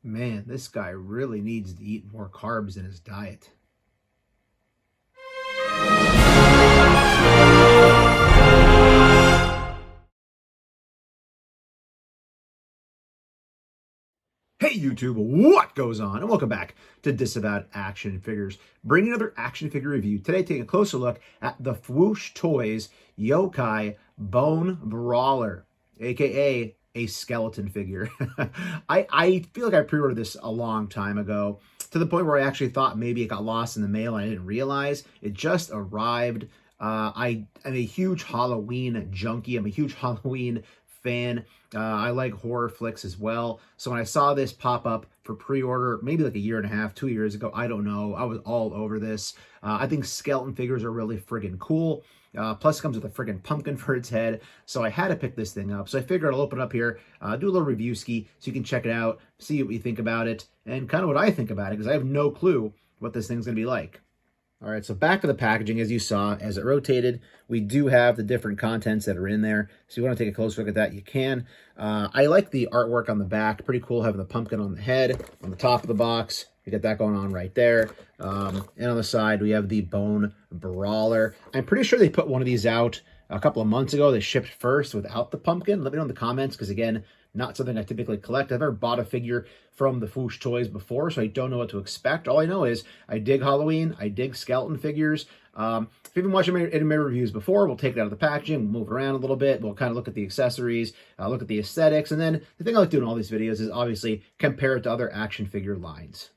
Man, this guy really needs to eat more carbs in his diet. Hey YouTube, what goes on? And welcome back to Disavowed Action Figures. Bringing another action figure review. Today, taking a closer look at the Fwoosh Toys Yokai Bone Brawler, aka a skeleton figure. I feel like I pre-ordered this a long time ago, to the point where I actually thought maybe it got lost in the mail and I didn't realize. It just arrived. I'm a huge Halloween junkie. I'm a huge Halloween fan. I like horror flicks as well. So when I saw this pop up for pre-order, maybe like a year and a half, 2 years ago, I don't know, I was all over this. I think skeleton figures are really friggin' cool. Plus it comes with a friggin' pumpkin for its head. So I had to pick this thing up. So I figured I'll open it up here, do a little review ski so you can check it out, see what you think about it, and kind of what I think about it, because I have no clue what this thing's going to be like. All right, so back to the packaging, as you saw, as it rotated, we do have the different contents that are in there. So you want to take a close look at that, you can. I like the artwork on the back. Pretty cool having the pumpkin on the head. On the top of the box, you get that going on right there. And on the side, we have the Bone Brawler. I'm pretty sure they put one of these out a couple of months ago. They shipped first without the pumpkin. Let me know in the comments, because again, not something I typically collect. I've never bought a figure from the Fwoosh Toys before, so I don't know what to expect. All I know is I dig Halloween, I dig skeleton figures. If you've been watching any of my reviews before, we'll take it out of the packaging, we'll move it around a little bit, we'll kind of look at the accessories, look at the aesthetics, and then the thing I like doing in all these videos is obviously compare it to other action figure lines.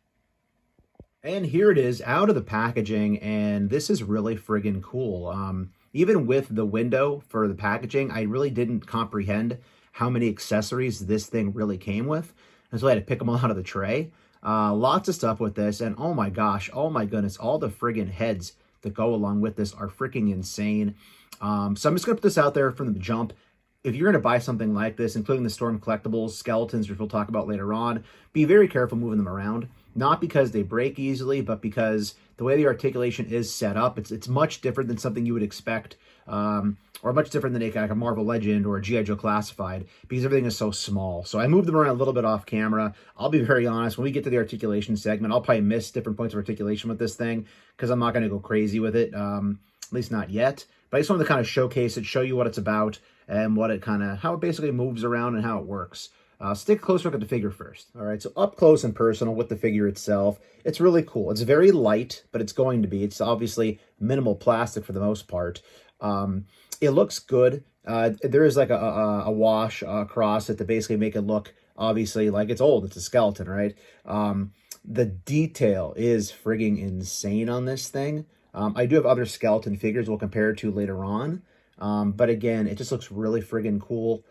And here it is out of the packaging, and this is really friggin' cool. Even with the window for the packaging, I really didn't comprehend how many accessories this thing really came with. And so I had to pick them all out of the tray. Lots of stuff with this, and oh my gosh, oh my goodness, all the friggin' heads that go along with this are freaking insane. So I'm just gonna put this out there from the jump. If you're gonna buy something like this, including the Storm Collectibles, skeletons, which we'll talk about later on, be very careful moving them around. Not because they break easily, but because the way the articulation is set up, it's much different than something you would expect, or much different than like a Marvel Legend or a G.I. Joe Classified, because everything is so small. So I moved them around a little bit off camera. I'll be very honest, when we get to the articulation segment, I'll probably miss different points of articulation with this thing, because I'm not going to go crazy with it, at least not yet. But I just wanted to kind of showcase it, show you what it's about, and what it kind of, how it basically moves around and how it works. Stick a close look at the figure first. All right, so up close and personal with the figure itself. It's really cool. It's very light, but it's going to be. It's obviously minimal plastic for the most part. It looks good. There is like a wash across it to basically make it look, obviously, like it's old. It's a skeleton, right? The detail is frigging insane on this thing. I do have other skeleton figures we'll compare it to later on. But again, it just looks really friggin' cool.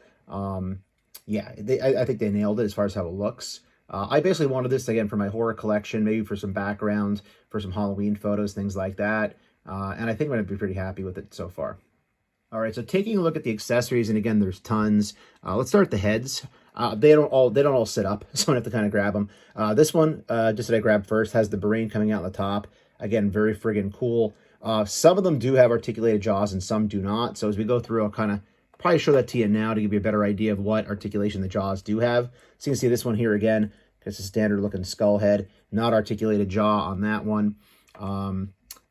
Yeah, I think they nailed it as far as how it looks. I basically wanted this, again, for my horror collection, maybe for some backgrounds, for some Halloween photos, things like that. And I think I'm going to be pretty happy with it so far. All right, so taking a look at the accessories, and again, there's tons. Let's start with the heads. They don't all sit up, so I have to kind of grab them. This one, just that I grabbed first, has the brain coming out on the top. Again, very friggin' cool. Some of them do have articulated jaws, and some do not. So as we go through, I'll kind of probably show that to you now to give you a better idea of what articulation the jaws do have. So you can see this one here again, it's a standard looking skull head, not articulated jaw on that one.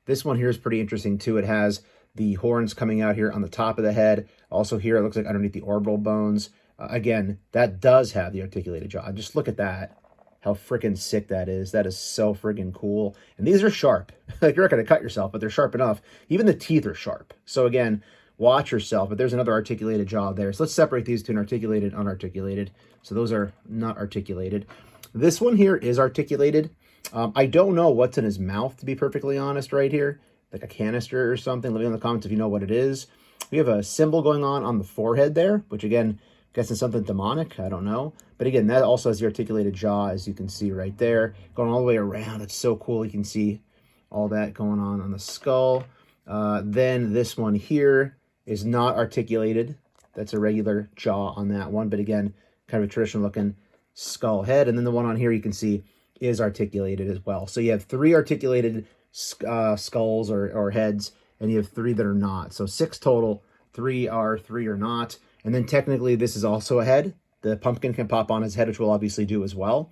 This one here is pretty interesting too. It has the horns coming out here on the top of the head. Also here, it looks like underneath the orbital bones. Again, that does have the articulated jaw. Just look at that. How freaking sick that is. That is so friggin' cool. And these are sharp. Like, you're not going to cut yourself, but they're sharp enough. Even the teeth are sharp. So again, watch yourself, but there's another articulated jaw there. So let's separate these to an articulated, unarticulated. So those are not articulated. This one here is articulated. I don't know what's in his mouth, to be perfectly honest, right here. Like a canister or something. Let me know in the comments if you know what it is. We have a symbol going on the forehead there, which again, guessing something demonic, I don't know. But again, that also has the articulated jaw, as you can see right there. Going all the way around, it's so cool. You can see all that going on the skull. Then this one here is not articulated. That's a regular jaw on that one. But again, kind of a traditional looking skull head. And then the one on here you can see is articulated as well. So you have 3 articulated skulls or heads, and you have 3 that are not. So 6 total, 3 are, 3 are not. And then technically this is also a head. The pumpkin can pop on his head, which we'll obviously do as well.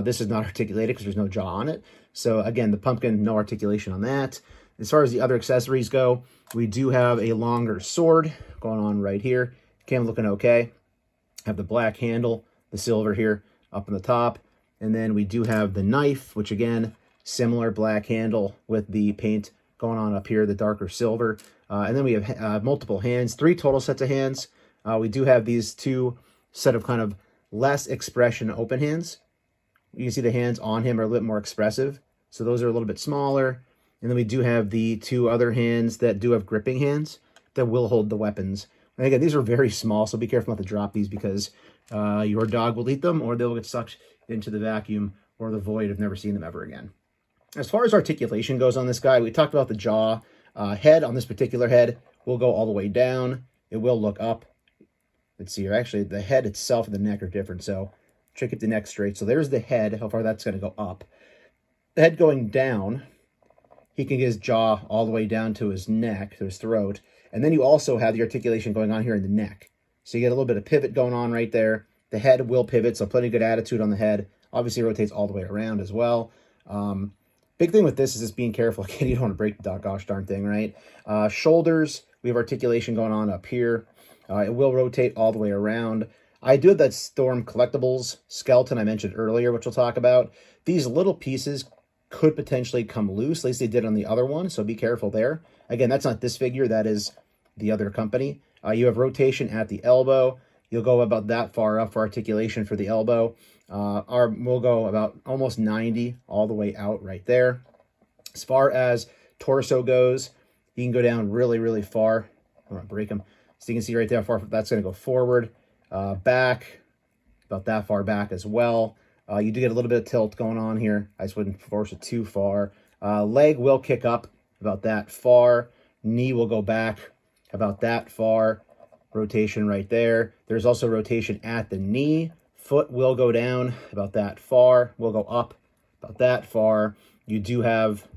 This is not articulated because there's no jaw on it. So again, the pumpkin, no articulation on that. As far as the other accessories go, we do have a longer sword going on right here. Cam looking okay. Have the black handle, the silver here up on the top. And then we do have the knife, which again, similar black handle with the paint going on up here, the darker silver. And then we have multiple hands, 3 total sets of hands. We do have these 2 set of kind of less expression open hands. You can see the hands on him are a little bit more expressive. So those are a little bit smaller. And then we do have the 2 other hands that do have gripping hands that will hold the weapons. And again, these are very small, so be careful not to drop these because your dog will eat them or they'll get sucked into the vacuum or the void of never seeing them ever again. As far as articulation goes on this guy, we talked about the jaw. Head on this particular head will go all the way down. It will look up. Let's see here. Actually, the head itself and the neck are different, so try to keep the neck straight. So there's the head, how far that's going to go up. The head going down, he can get his jaw all the way down to his neck, to his throat. And then you also have the articulation going on here in the neck. So you get a little bit of pivot going on right there. The head will pivot, so plenty of good attitude on the head. Obviously, it rotates all the way around as well. Big thing with this is just being careful. Again, you don't want to break the gosh darn thing, right? Shoulders, we have articulation going on up here. It will rotate all the way around. I do have that Storm Collectibles skeleton I mentioned earlier, which we'll talk about. These little pieces could potentially come loose. At least they did on the other one, so be careful there. Again, that's not this figure. That is the other company. You have rotation at the elbow. You'll go about that far up for articulation for the elbow. We'll go about almost 90 all the way out right there. As far as torso goes, you can go down really, really far. I'm going to break them. So you can see right there how far that's going to go forward. Back, about that far back as well. You do get a little bit of tilt going on here. I just wouldn't force it too far. Leg will kick up about that far. Knee will go back about that far. Rotation right there. There's also rotation at the knee. Foot will go down about that far. Will go up about that far. You do have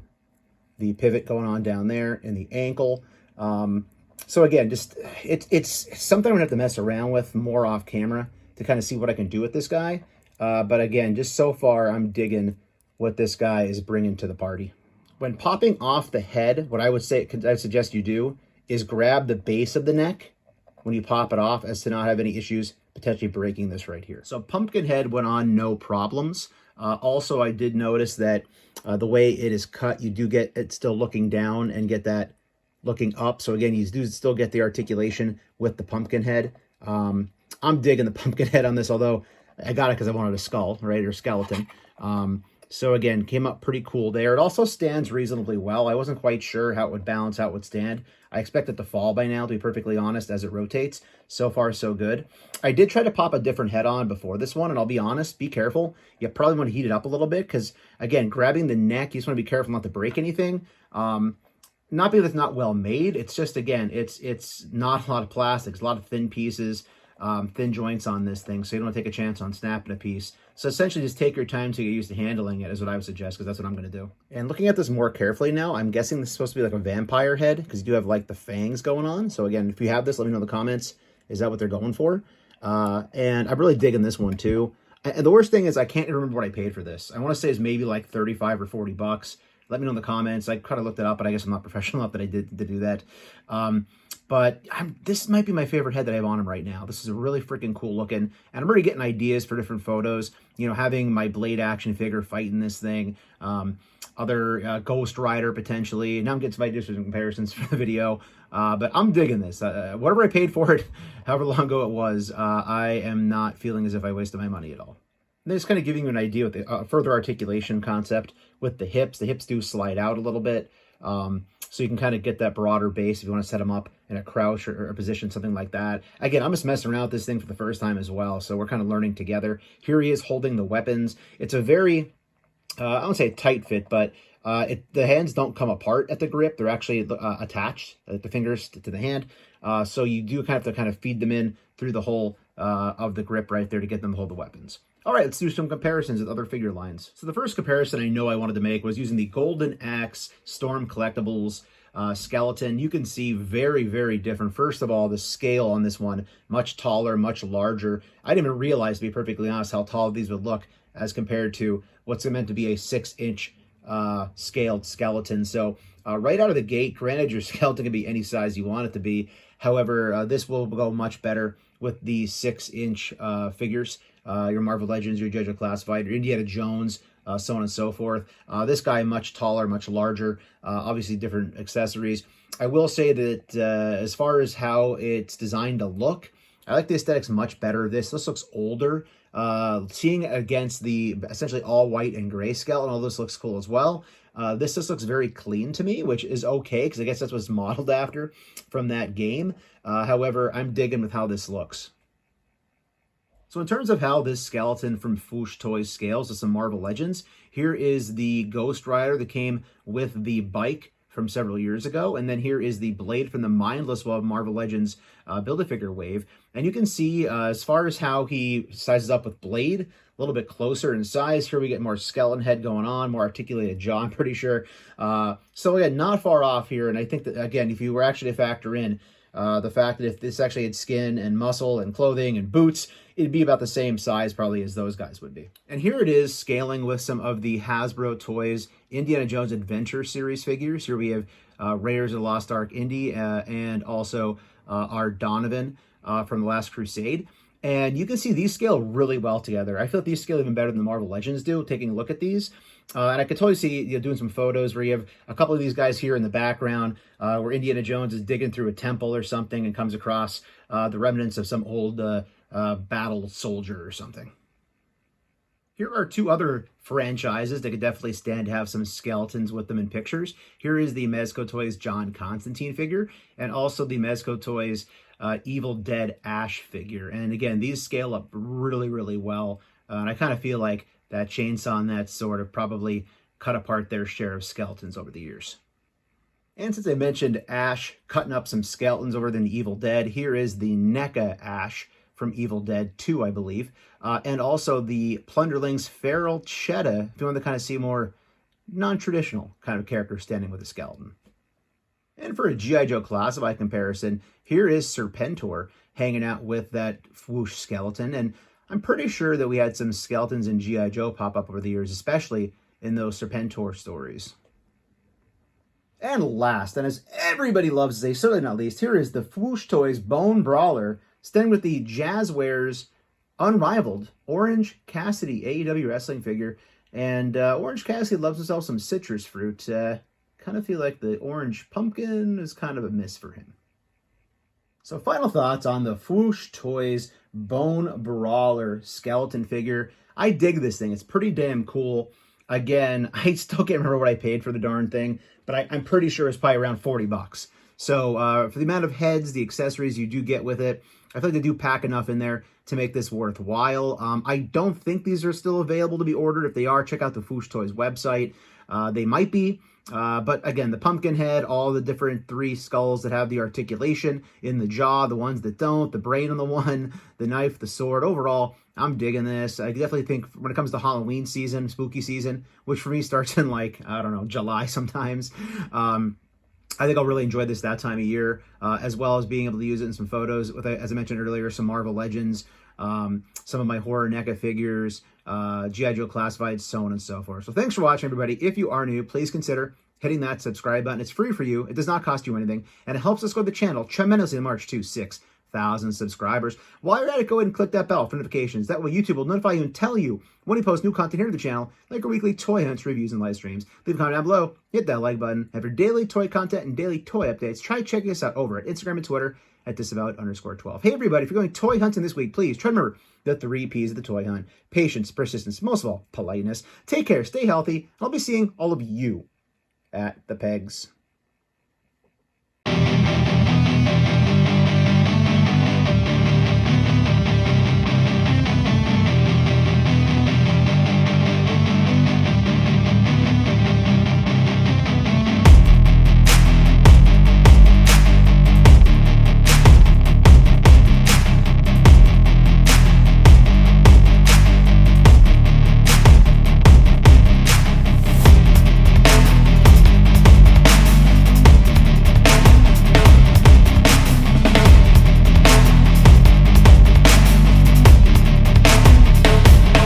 the pivot going on down there in the ankle. So again, just it's something I'm gonna have to mess around with more off camera to kind of see what I can do with this guy. But again, just so far, I'm digging what this guy is bringing to the party. When popping off the head, what I suggest you do is grab the base of the neck when you pop it off, as to not have any issues potentially breaking this right here. So pumpkin head went on no problems. Also, I did notice that the way it is cut, you do get it still looking down and get that looking up. So again, you do still get the articulation with the pumpkin head. I'm digging the pumpkin head on this, although I got it because I wanted a skull, right, or skeleton. So again, came up pretty cool there. It also stands reasonably well. I wasn't quite sure how it would balance, how it would stand. I expect it to fall by now, to be perfectly honest, as it rotates. So far, so good. I did try to pop a different head on before this one, and I'll be honest, be careful. You probably want to heat it up a little bit, because, again, grabbing the neck, you just want to be careful not to break anything. Not because it's not well made. It's just, again, it's not a lot of plastics, a lot of thin pieces, thin joints on this thing, so you don't want to take a chance on snapping a piece. So essentially just take your time to get used to handling it is what I would suggest, because that's what I'm going to do. And looking at this more carefully now, I'm guessing this is supposed to be like a vampire head, because you do have like the fangs going on. So again, if you have this, let me know in the comments. Is that what they're going for? And I'm really digging this one too. And the worst thing is I can't remember what I paid for this. I want to say it's maybe like 35 or 40 bucks. Let me know in the comments. I kind of looked it up, but I guess I'm not professional enough that I did to do that. But this might be my favorite head that I have on him right now. This is a really freaking cool looking, and I'm already getting ideas for different photos. You know, having my Blade action figure fighting this thing, other Ghost Rider potentially. Now I'm getting some ideas and comparisons for the video, but I'm digging this. Whatever I paid for it, however long ago it was, I am not feeling as if I wasted my money at all. And just kind of giving you an idea with the further articulation concept with the hips. The hips do slide out a little bit. So you can kind of get that broader base if you want to set them up in a crouch or a position, something like that. Again, I'm just messing around with this thing for the first time as well, so we're kind of learning together. Here he is holding the weapons. It's a very, I won't say tight fit, but the hands don't come apart at the grip. They're actually attached, the fingers to the hand. So you do have to feed them in through the hole of the grip right there to get them to hold the weapons. All right, let's do some comparisons with other figure lines. So the first comparison I know I wanted to make was using the Golden Axe Storm Collectibles skeleton. You can see very, very different. First of all, the scale on this one, much taller, much larger. I didn't even realize, to be perfectly honest, how tall these would look as compared to what's meant to be a 6-inch scaled skeleton. So right out of the gate, granted, your skeleton can be any size you want it to be. However, this will go much better with the 6-inch figures. Your Marvel Legends, your JoJo Classified, your Indiana Jones, so on and so forth. This guy much taller, much larger, obviously different accessories. I will say that as far as how it's designed to look, I like the aesthetics much better. This looks older. Seeing against the essentially all white and gray skeleton, all this looks cool as well. This just looks very clean to me, which is okay, because I guess that's what's modeled after from that game. However, I'm digging with how this looks. So in terms of how this skeleton from Fwoosh Toys scales to some Marvel Legends, here is the Ghost Rider that came with the bike from several years ago, and then here is the Blade from the Mindless Marvel Legends Build-A-Figure wave. And you can see as far as how he sizes up with Blade, a little bit closer in size. Here we get more skeleton head going on, more articulated jaw, I'm pretty sure. So again, not far off here, and I think that, again, if you were actually to factor in the fact that if this actually had skin and muscle and clothing and boots, it'd be about the same size probably as those guys would be. And here it is scaling with some of the Hasbro Toys Indiana Jones Adventure Series figures. Here we have Raiders of the Lost Ark Indy and also our Donovan from The Last Crusade. And you can see these scale really well together. I feel like these scale even better than the Marvel Legends do, taking a look at these. And I could totally see doing some photos where you have a couple of these guys here in the background where Indiana Jones is digging through a temple or something and comes across the remnants of some old battle soldier or something. Here are two other franchises that could definitely stand to have some skeletons with them in pictures. Here is the Mezco Toys John Constantine figure, and also the Mezco Toys Evil Dead Ash figure. And again, these scale up really, really well. And I kind of feel like that chainsaw and that sword have probably cut apart their share of skeletons over the years. And since I mentioned Ash cutting up some skeletons over than Evil Dead, here is the NECA Ash from Evil Dead 2, I believe. And also the Plunderlings Feral Cheetah, if you want to kind of see more non-traditional kind of character standing with a skeleton. And for a G.I. Joe Classified comparison, here is Serpentor hanging out with that Fwoosh skeleton. And I'm pretty sure that we had some skeletons in G.I. Joe pop up over the years, especially in those Serpentor stories. And last, and as everybody loves to say, certainly not least, here is the Fwoosh Toys Bone Brawler, standing with the Jazzwares unrivaled Orange Cassidy AEW wrestling figure. And Orange Cassidy loves himself some citrus fruit. Kind of feel like the orange pumpkin is kind of a miss for him. So final thoughts on the Fwoosh Toys Bone Brawler skeleton figure. I dig this thing. It's pretty damn cool. Again, I still can't remember what I paid for the darn thing, but I'm pretty sure it's probably around 40 bucks. So for the amount of heads, the accessories you do get with it, I feel like they do pack enough in there to make this worthwhile. I don't think these are still available to be ordered. If they are, check out the Fwoosh Toys website. They might be. But again, the pumpkin head, all the different 3 skulls that have the articulation in the jaw, the ones that don't, the brain on the one, the knife, the sword. Overall, I'm digging this. I definitely think when it comes to Halloween season, spooky season, which for me starts in like, I don't know, July sometimes, I think I'll really enjoy this that time of year, as well as being able to use it in some photos with, as I mentioned earlier, some Marvel Legends, some of my horror NECA figures, G.I. Joe Classified, so on and so forth. So thanks for watching, everybody. If you are new, please consider hitting that subscribe button. It's free for you. It does not cost you anything, and it helps us grow the channel tremendously in March to 6,000 subscribers. While you're at it, go ahead and click that bell for notifications. That way YouTube will notify you and tell you when we post new content here to the channel, like our weekly toy hunts, reviews, and live streams. Leave a comment down below, hit that like button. Have your daily toy content and daily toy updates. Try checking us out over at Instagram and Twitter at Disavowed_12. Hey everybody, if you're going toy hunting this week, please try to remember the 3 P's of the toy hunt: patience, persistence, most of all, politeness. Take care, stay healthy, and I'll be seeing all of you at the pegs.